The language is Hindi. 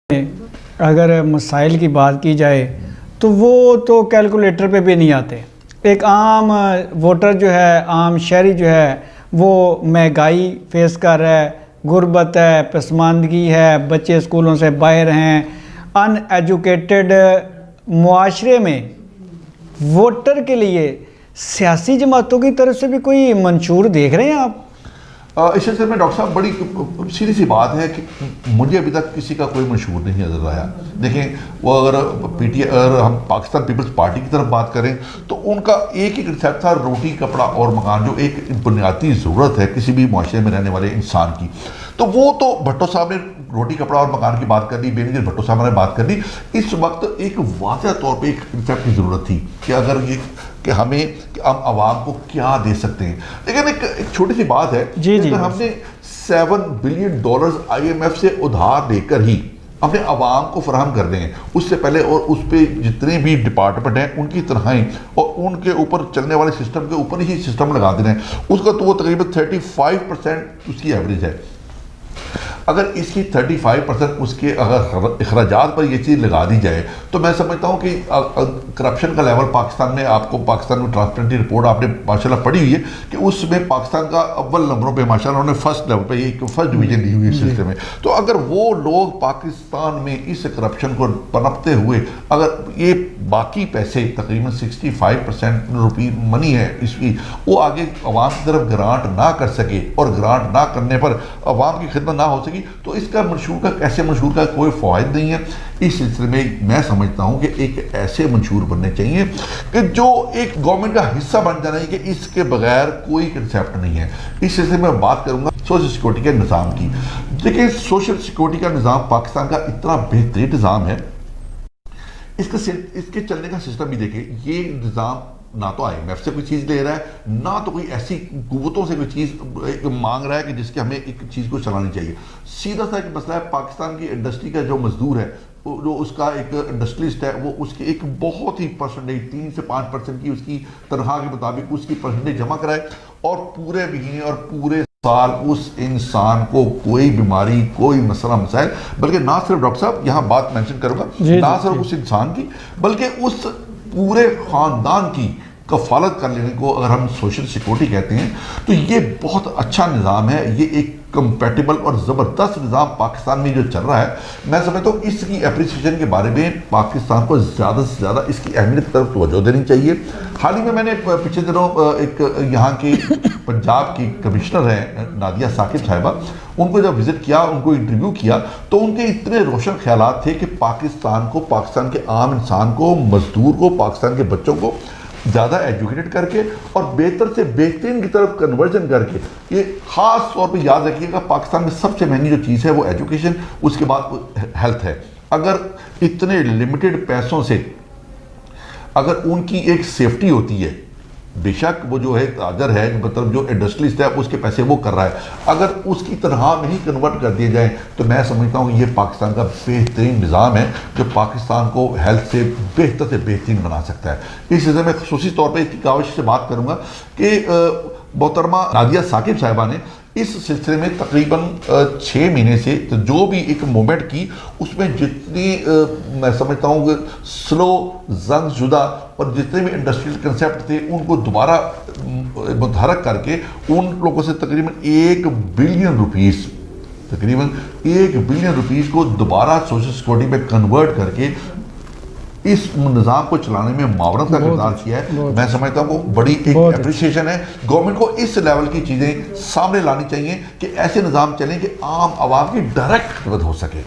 अगर मसाइल की बात की जाए तो वो तो कैलकुलेटर पे भी नहीं आते। एक आम वोटर जो है, आम शहरी जो है, वो महंगाई फेस कर रहा है, गुर्बत है, पसमानदगी है, बच्चे स्कूलों से बाहर हैं, अनएजुकेटेड मुआशरे में वोटर के लिए सियासी जमातों की तरफ से भी कोई मंशूर देख रहे हैं आप? इस सिलसिले में डॉक्टर साहब बड़ी सीधी सी बात है कि मुझे अभी तक किसी का कोई मशहूर नहीं नजर आया। देखें, वो अगर हम पाकिस्तान पीपल्स पार्टी की तरफ बात करें तो उनका एक ही कंसेप्ट था, रोटी कपड़ा और मकान, जो एक बुनियादी ज़रूरत है किसी भी मुआशरे में रहने वाले इंसान की। तो वो तो भट्टो साहब ने रोटी कपड़ा और मकान की बात कर ली, बेनज़ीर भट्टो साहब ने बात कर ली। इस वक्त एक वाज़ह तौर पर एक कंसेप्ट की ज़रूरत थी कि अगर ये कि हम आवाम को क्या दे सकते हैं। लेकिन एक छोटी सी बात है जी जी, हमने $7 बिलियन IMF से उधार लेकर ही अपने आवाम को फराहम कर दें, उससे पहले और उस पर जितने भी डिपार्टमेंट हैं उनकी तनख्वाही और उनके ऊपर चलने वाले सिस्टम के ऊपर ही सिस्टम लगा देना है, उसका तो वो तकरीबन 35% उसकी एवरेज है। अगर इसकी 35% उसके अगर अखराजात पर ये चीज़ लगा दी जाए तो मैं समझता हूँ कि करप्शन का लेवल पाकिस्तान में, आपको पाकिस्तान में ट्रांसपेरेंसी रिपोर्ट आपने माशाल्लाह पढ़ी हुई है कि उसमें पाकिस्तान का अव्वल नंबरों पे माशाल्लाह उन्होंने फर्स्ट लेवल पे एक फर्स्ट डिवीजन ली हुई है इस सिलसिले में। तो अगर वो लोग पाकिस्तान में इस करप्शन को पनपते हुए अगर ये बाकी पैसे तकरीबन 65% रुपी मनी है इसकी, वो आगे अवाम की तरफ ग्रांट ना कर सके और ग्रांट ना करने पर अवाम की खिदमत ना हो सकी, तो इसका मंशूर का कैसे मंशूर का कोई फ़ायदा नहीं है। इस सिलसिले में मैं समझता हूं कि एक ऐसे मंशूर बनने चाहिए कि जो एक गवर्नमेंट का हिस्सा बन जाना चाहिए कि इसके बगैर कोई कंसेप्ट नहीं है। इस सिलसिले में बात करूंगा सोशल सिक्योरिटी के निज़ाम की। देखिए, सोशल सिक्योरिटी का निज़ाम पाकिस्तान का इतना बेहतरीन निज़ाम है, इसके चलने का सिस्टम भी देखिए। ये निज़ाम ना तो IMF से कोई चीज़ ले रहा है, ना तो कोई ऐसी कुव्वतों से कोई चीज़ मांग रहा है कि जिसके हमें एक चीज़ को चलानी चाहिए। सीधा सा एक मसला है, पाकिस्तान की इंडस्ट्री का जो मजदूर है, जो उसका एक इंडस्ट्रियलिस्ट है, वो उसकी एक बहुत ही परसेंटेज 3 से 5% की उसकी तनख्वाह के मुताबिक उसकी परसेंटेज जमा कराए और पूरे महीने और पूरे साल उस इंसान को कोई बीमारी, कोई मसला मसाइल, बल्कि ना सिर्फ डॉक्टर साहब यहाँ बात मेंशन करूंगा, ना सिर्फ उस इंसान की बल्कि उस पूरे खानदान की कफालत कर लेने को अगर हम सोशल सिक्योरिटी कहते हैं, तो ये बहुत अच्छा निज़ाम है। ये एक कंपैटिबल और ज़बरदस्त निज़ाम पाकिस्तान में जो चल रहा है, मैं समझता हूँ इसकी एप्रिसिएशन के बारे में पाकिस्तान को ज़्यादा से ज़्यादा इसकी अहमियत की तरफ तवज्जो देनी चाहिए। हाल ही में मैंने पिछले दिनों एक यहाँ की पंजाब की कमिश्नर हैं नादिया साकिब साहिबा, उनको जब विज़िट किया, उनको इंटरव्यू किया, तो उनके इतने रोशन ख्यालात थे कि पाकिस्तान को, पाकिस्तान के आम इंसान को, मजदूर को, पाकिस्तान के बच्चों को ज़्यादा एजुकेटेड करके और बेहतर से बेहतरीन की तरफ कन्वर्जन करके, ये ख़ास तौर पे याद रखिएगा पाकिस्तान में सबसे महंगी जो चीज़ है वो एजुकेशन, उसके बाद हेल्थ है। अगर इतने लिमिटेड पैसों से अगर उनकी एक सेफ्टी होती है, बेशक वो जो है ताजर है, मतलब जो इंडस्ट्रियलिस्ट है उसके पैसे वो कर रहा है, अगर उसकी तनख्वाह में ही कन्वर्ट कर दिए जाए तो मैं समझता हूँ ये पाकिस्तान का बेहतरीन निज़ाम है जो पाकिस्तान को हेल्थ से बेहतरीन बना सकता है। इस सिलसिले में खुसूसी तौर पर इसकी काविश से बात करूँगा कि मोहतरमा नादिया साकिब साहिबा ने इस सिलसिले में तकरीबन 6 महीने से तो जो भी एक मूवमेंट की, उसमें जितनी मैं समझता हूँ स्लो जंग जुदा और जितने भी इंडस्ट्रियल कंसेप्ट थे उनको दोबारा मुतहरक करके उन लोगों से तकरीबन 1 बिलियन रुपीज़ को दोबारा सोशल सिक्योरिटी में कन्वर्ट करके इस निज़ाम को चलाने में मावरत का किरदार किया है। मैं समझता हूँ बड़ी एक एप्रिसिएशन है। गवर्नमेंट को इस लेवल की चीज़ें सामने लानी चाहिए कि ऐसे निज़ाम चलें कि आम आवाम की डायरेक्ट खिदमत हो सके।